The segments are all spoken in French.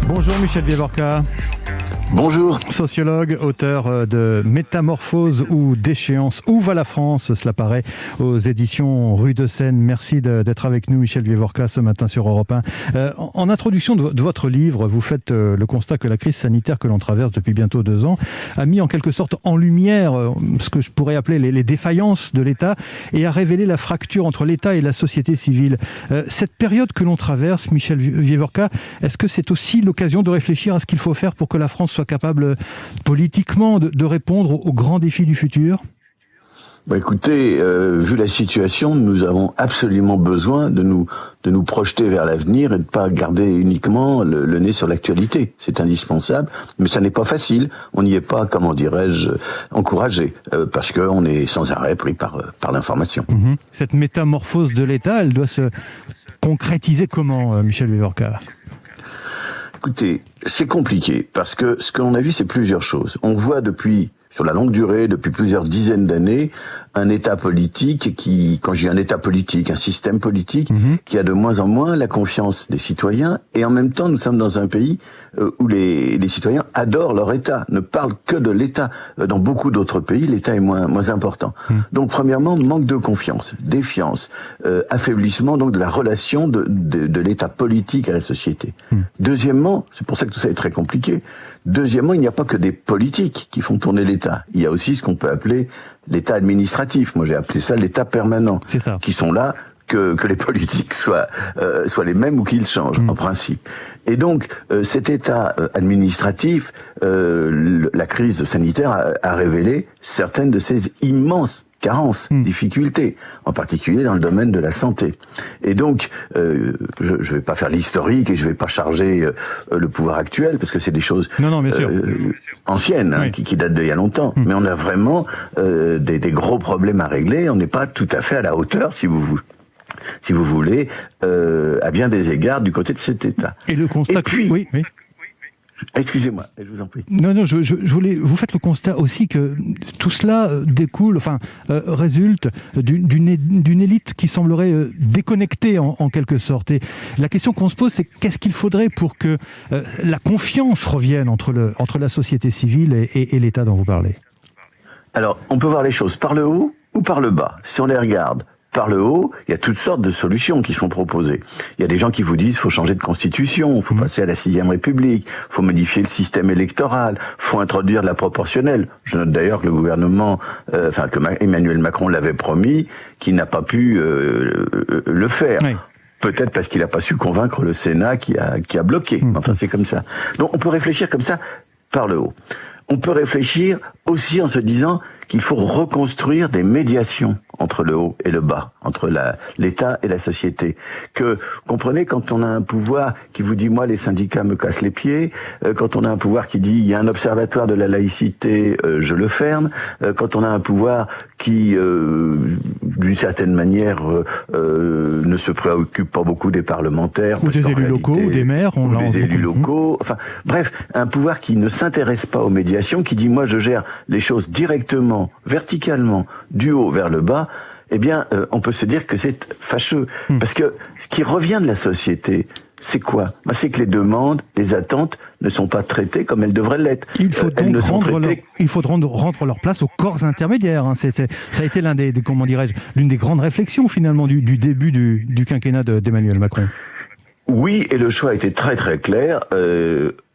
Bonjour Michel Viévorka. Bonjour. Sociologue, auteur de Métamorphose ou Déchéance. Où va la France? Cela paraît aux éditions Rue de Seine. Merci d'être avec nous, Michel Viévorka, ce matin sur Europe 1. En introduction de votre livre, vous faites le constat que la crise sanitaire que l'on traverse depuis bientôt 2 ans a mis en quelque sorte en lumière ce que je pourrais appeler les défaillances de l'État et a révélé la fracture entre l'État et la société civile. Cette période que l'on traverse, Michel Viévorka, est-ce que c'est aussi l'occasion de réfléchir à ce qu'il faut faire pour que la France soit capable politiquement de répondre aux grands défis du futur? Écoutez, vu la situation, nous avons absolument besoin de nous projeter vers l'avenir et de ne pas garder uniquement le nez sur l'actualité. C'est indispensable, mais ça n'est pas facile. On n'y est pas, comment dirais-je, encouragé, parce qu'on est sans arrêt pris par l'information. Cette métamorphose de l'État, elle doit se concrétiser comment, Michel Viévorka? Écoutez, c'est compliqué, parce que ce que l'on a vu, c'est plusieurs choses. On voit sur la longue durée, depuis plusieurs dizaines d'années, un État politique quand je dis un État politique, un système politique, qui a de moins en moins la confiance des citoyens, et en même temps, nous sommes dans un pays où les citoyens adorent leur État, ne parlent que de l'État. Dans beaucoup d'autres pays, l'État est moins important. Donc, premièrement, manque de confiance, défiance, affaiblissement donc de la relation de l'État politique à la société. Deuxièmement, c'est pour ça que tout ça est très compliqué, deuxièmement, il n'y a pas que des politiques qui font tourner l'État. Il y a aussi ce qu'on peut appeler l'État administratif. Moi, j'ai appelé ça l'État permanent. C'est ça. Qui sont là que les politiques soient les mêmes ou qu'ils changent, en principe. Et donc, cet État administratif, la crise sanitaire a révélé certaines de ces immenses carences, difficultés, en particulier dans le domaine de la santé. Et donc, je vais pas faire l'historique et je vais pas charger le pouvoir actuel, parce que c'est des choses bien sûr. Anciennes, oui. Qui datent d'il y a longtemps. Mais on a vraiment des gros problèmes à régler. On n'est pas tout à fait à la hauteur, si vous voulez, à bien des égards du côté de cet État. Et le constat... Et puis, oui. Excusez-moi, je vous en prie. Non, je voulais... Vous faites le constat aussi que tout cela résulte d'une élite qui semblerait déconnectée en quelque sorte. Et la question qu'on se pose, c'est qu'est-ce qu'il faudrait pour que la confiance revienne entre la société civile et l'État dont vous parlez? Alors, on peut voir les choses par le haut ou par le bas. Si on les regarde par le haut, il y a toutes sortes de solutions qui sont proposées. Il y a des gens qui vous disent faut changer de constitution, faut passer à la 6e République, faut modifier le système électoral, faut introduire de la proportionnelle. Je note d'ailleurs que le gouvernement, que Emmanuel Macron l'avait promis, qu'il n'a pas pu le faire. Oui. Peut-être parce qu'il n'a pas su convaincre le Sénat qui a bloqué. Enfin, c'est comme ça. Donc, on peut réfléchir comme ça par le haut. On peut réfléchir aussi en se disant qu'il faut reconstruire des médiations entre le haut et le bas, entre l'État et la société. Que, comprenez, quand on a un pouvoir qui vous dit, moi, les syndicats me cassent les pieds, quand on a un pouvoir qui dit, il y a un observatoire de la laïcité, je le ferme, quand on a un pouvoir qui, d'une certaine manière, ne se préoccupe pas beaucoup des parlementaires, ou des élus locaux, ou des maires, ou des élus locaux, enfin, bref, un pouvoir qui ne s'intéresse pas aux médiations, qui dit, moi, je gère les choses directement, verticalement, du haut vers le bas, eh bien, on peut se dire que c'est fâcheux. Parce que ce qui revient de la société, c'est quoi? C'est que les demandes, les attentes ne sont pas traitées comme elles devraient l'être. Il faut rendre leur place aux corps intermédiaires. Ça a été l'une des grandes réflexions, finalement, du début du quinquennat d'Emmanuel Macron. Oui, et le choix a été très très clair.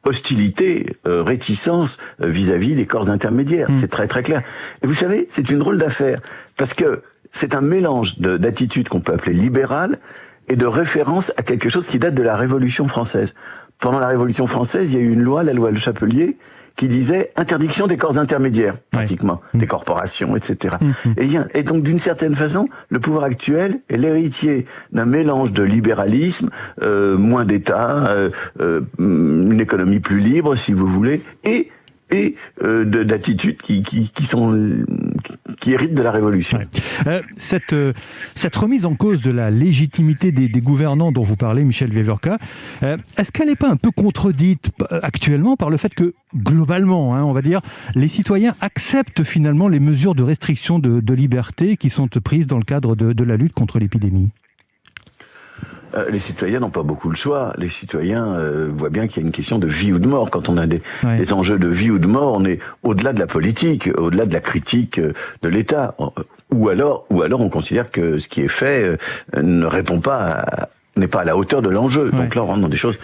Hostilité, réticence vis-à-vis des corps intermédiaires. C'est très très clair. Et vous savez, c'est une drôle d'affaire, parce que c'est un mélange d'attitudes qu'on peut appeler libérales et de référence à quelque chose qui date de la Révolution française. Pendant la Révolution française, il y a eu une loi, la loi Le Chapelier, qui disait interdiction des corps intermédiaires, pratiquement, des corporations, etc. Et donc, d'une certaine façon, le pouvoir actuel est l'héritier d'un mélange de libéralisme, moins d'État, une économie plus libre, si vous voulez, et d'attitudes qui héritent de la Révolution. Ouais. Cette remise en cause de la légitimité des gouvernants dont vous parlez, Michel Viévorka, est-ce qu'elle n'est pas un peu contredite actuellement par le fait que, globalement, on va dire, les citoyens acceptent finalement les mesures de restriction de liberté qui sont prises dans le cadre de la lutte contre l'épidémie? Les citoyens n'ont pas beaucoup le choix. Les citoyens voient bien qu'il y a une question de vie ou de mort. Quand on a des enjeux de vie ou de mort, on est au-delà de la politique, au-delà de la critique de l'État. Ou alors on considère que ce qui est fait ne répond pas n'est pas à la hauteur de l'enjeu. Donc là, on rentre dans des choses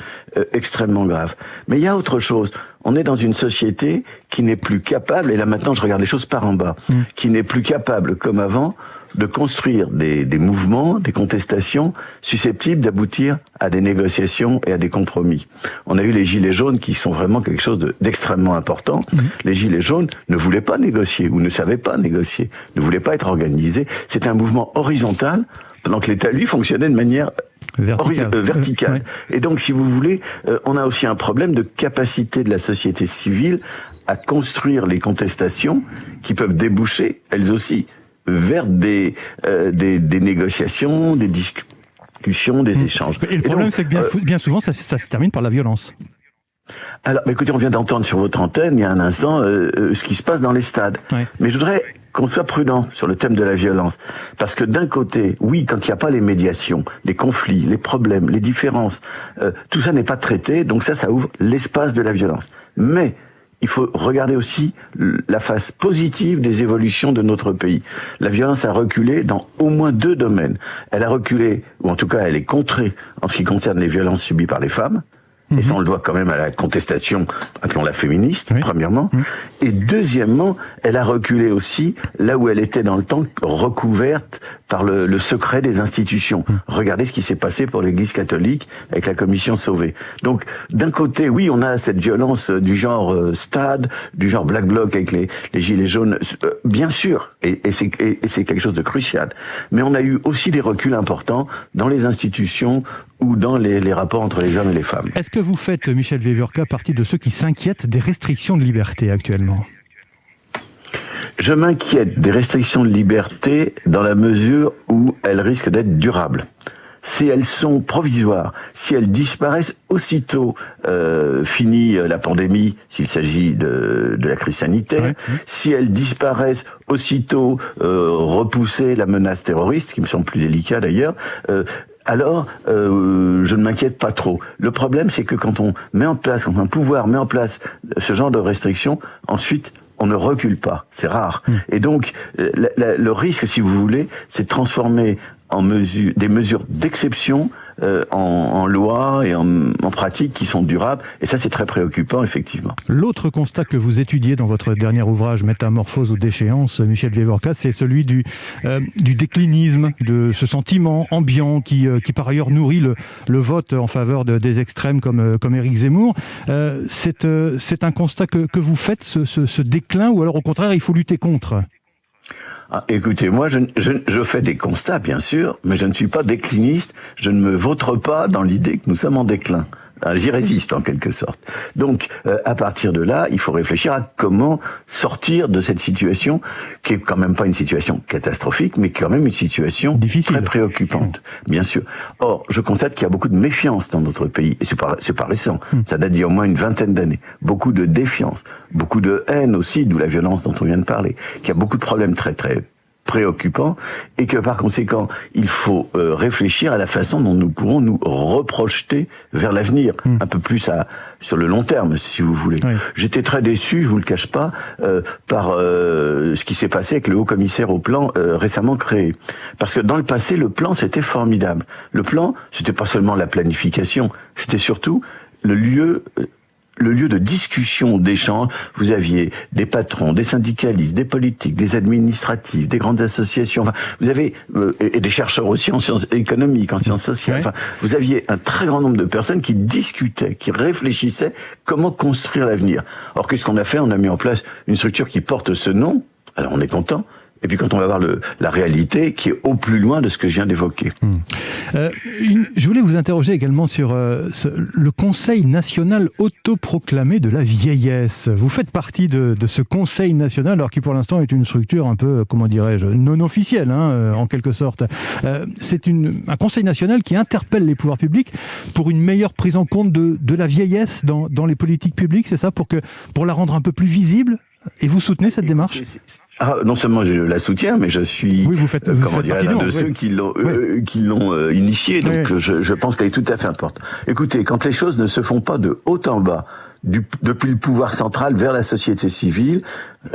extrêmement graves. Mais il y a autre chose. On est dans une société qui n'est plus capable, et là maintenant je regarde les choses par en bas, qui n'est plus capable, comme avant, de construire des mouvements, des contestations susceptibles d'aboutir à des négociations et à des compromis. On a eu les Gilets jaunes qui sont vraiment quelque chose d'extrêmement important. Les Gilets jaunes ne voulaient pas négocier, ou ne savaient pas négocier, ne voulaient pas être organisés. C'était un mouvement horizontal, pendant que l'État, lui, fonctionnait de manière verticale. Et donc, si vous voulez, on a aussi un problème de capacité de la société civile à construire les contestations qui peuvent déboucher, elles aussi, vers des négociations, des discussions, des échanges. Et le problème, c'est que bien souvent, ça se termine par la violence. Alors, écoutez, on vient d'entendre sur votre antenne, il y a un instant, ce qui se passe dans les stades. Mais je voudrais qu'on soit prudent sur le thème de la violence. Parce que d'un côté, oui, quand il n'y a pas les médiations, les conflits, les problèmes, les différences, tout ça n'est pas traité, donc ça ouvre l'espace de la violence. Mais il faut regarder aussi la face positive des évolutions de notre pays. La violence a reculé dans au moins 2 domaines. Elle a reculé, ou en tout cas elle est contrée en ce qui concerne les violences subies par les femmes. Et ça, on le doit quand même à la contestation, appelons-la féministe, premièrement. Et deuxièmement, elle a reculé aussi là où elle était dans le temps recouverte par le secret des institutions. Regardez ce qui s'est passé pour l'Église catholique avec la commission Sauvé. Donc, d'un côté, oui, on a cette violence du genre stade, du genre Black Bloc avec les Gilets jaunes, bien sûr, et c'est quelque chose de crucial. Mais on a eu aussi des reculs importants dans les institutions ou dans les rapports entre les hommes et les femmes. Est-ce que vous faites, Michel Viorca, partie de ceux qui s'inquiètent des restrictions de liberté actuellement ? Je m'inquiète des restrictions de liberté dans la mesure où elles risquent d'être durables. Si elles sont provisoires, si elles disparaissent aussitôt finie la pandémie, s'il s'agit de la crise sanitaire, si elles disparaissent aussitôt repousser la menace terroriste, qui me semble plus délicat d'ailleurs, alors je ne m'inquiète pas trop. Le problème, c'est que quand un pouvoir met en place ce genre de restrictions, ensuite, on ne recule pas. C'est rare. Et donc, le risque, si vous voulez, c'est de transformer des mesures d'exception en loi et en pratique qui sont durables. Et ça, c'est très préoccupant, effectivement. L'autre constat que vous étudiez dans votre dernier ouvrage, Métamorphose ou déchéance, Michel Viorca, c'est celui du déclinisme, de ce sentiment ambiant qui par ailleurs nourrit le vote en faveur des extrêmes comme Éric Zemmour. C'est un constat que vous faites, ce déclin, ou alors au contraire, il faut lutter contre ? Écoutez, moi, je fais des constats, bien sûr, mais je ne suis pas décliniste, je ne me vautre pas dans l'idée que nous sommes en déclin. J'y résiste, en quelque sorte. Donc, à partir de là, il faut réfléchir à comment sortir de cette situation, qui est quand même pas une situation catastrophique, mais quand même une situation difficile, très préoccupante, bien sûr. Or, je constate qu'il y a beaucoup de méfiance dans notre pays, et c'est pas récent, ça date d'il y a au moins une 20aine d'années. Beaucoup de défiance, beaucoup de haine aussi, d'où la violence dont on vient de parler, qu'il y a beaucoup de problèmes très très préoccupant, et que par conséquent, il faut réfléchir à la façon dont nous pourrons nous reprojeter vers l'avenir, un peu plus sur le long terme, si vous voulez. J'étais très déçu, je vous le cache pas, par ce qui s'est passé avec le haut-commissaire au plan récemment créé. Parce que dans le passé, le plan, c'était formidable. Le plan, c'était pas seulement la planification, c'était surtout le lieu de discussion, d'échange. Vous aviez des patrons, des syndicalistes, des politiques, des administratifs, des grandes associations. Enfin, vous avez et des chercheurs aussi en sciences économiques, en sciences sociales. Enfin, vous aviez un très grand nombre de personnes qui discutaient, qui réfléchissaient comment construire l'avenir. Or, qu'est-ce qu'on a fait ? On a mis en place une structure qui porte ce nom. Alors, on est content. Et puis quand on va voir la réalité qui est au plus loin de ce que je viens d'évoquer. Je voulais vous interroger également sur le Conseil national autoproclamé de la vieillesse. Vous faites partie de ce Conseil national, alors qui pour l'instant est une structure un peu, comment dirais-je, non officielle, en quelque sorte. C'est un Conseil national qui interpelle les pouvoirs publics pour une meilleure prise en compte de la vieillesse dans les politiques publiques, c'est ça, pour la rendre un peu plus visible Et vous soutenez cette démarche ? Non seulement je la soutiens, mais je suis l'un de ceux qui l'ont initiée. Donc je pense qu'elle est tout à fait importante. Écoutez, quand les choses ne se font pas de haut en bas, depuis le pouvoir central vers la société civile,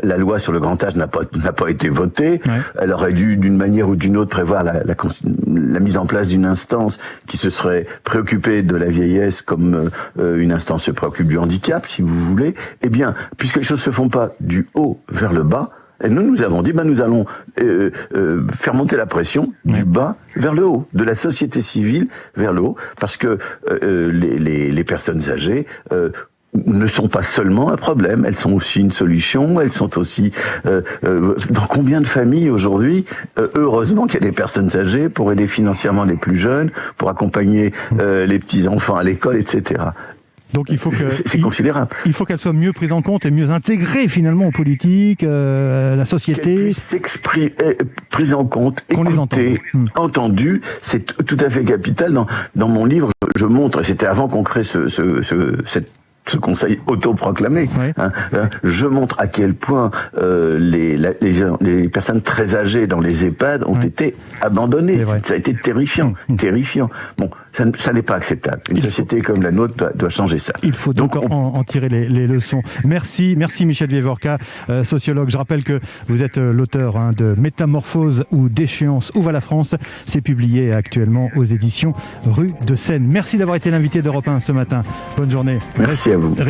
la loi sur le grand âge n'a pas été votée. Ouais. Elle aurait dû, d'une manière ou d'une autre, prévoir la mise en place d'une instance qui se serait préoccupée de la vieillesse comme une instance se préoccupe du handicap, si vous voulez. Eh bien, puisque les choses se font pas du haut vers le bas, et nous avons dit, nous allons faire monter la pression du bas vers le haut, de la société civile vers le haut, parce que les personnes âgées ne sont pas seulement un problème, elles sont aussi une solution, elles sont aussi... dans combien de familles aujourd'hui, heureusement qu'il y a des personnes âgées pour aider financièrement les plus jeunes, pour accompagner les petits-enfants à l'école, etc. Donc il faut que c'est considérable. Il faut qu'elle soit mieux prise en compte et mieux intégrée finalement aux politiques, la société. Qu'elle puisse s'exprimer, prise en compte, écoutée, entendue. C'est tout à fait capital. Dans mon livre, je montre, et c'était avant qu'on crée ce conseil autoproclamé, je montre à quel point les personnes très âgées dans les EHPAD ont été abandonnées. Ça a été terrifiant, terrifiant. Bon, ça n'est pas acceptable. Une société comme la nôtre doit changer ça. Il faut donc en tirer les leçons. Merci Michel Viévorka, sociologue. Je rappelle que vous êtes l'auteur de Métamorphose ou Déchéance, où va la France ? C'est publié actuellement aux éditions Rue de Seine. Merci d'avoir été l'invité d'Europe 1 ce matin. Bonne journée. Merci à vous.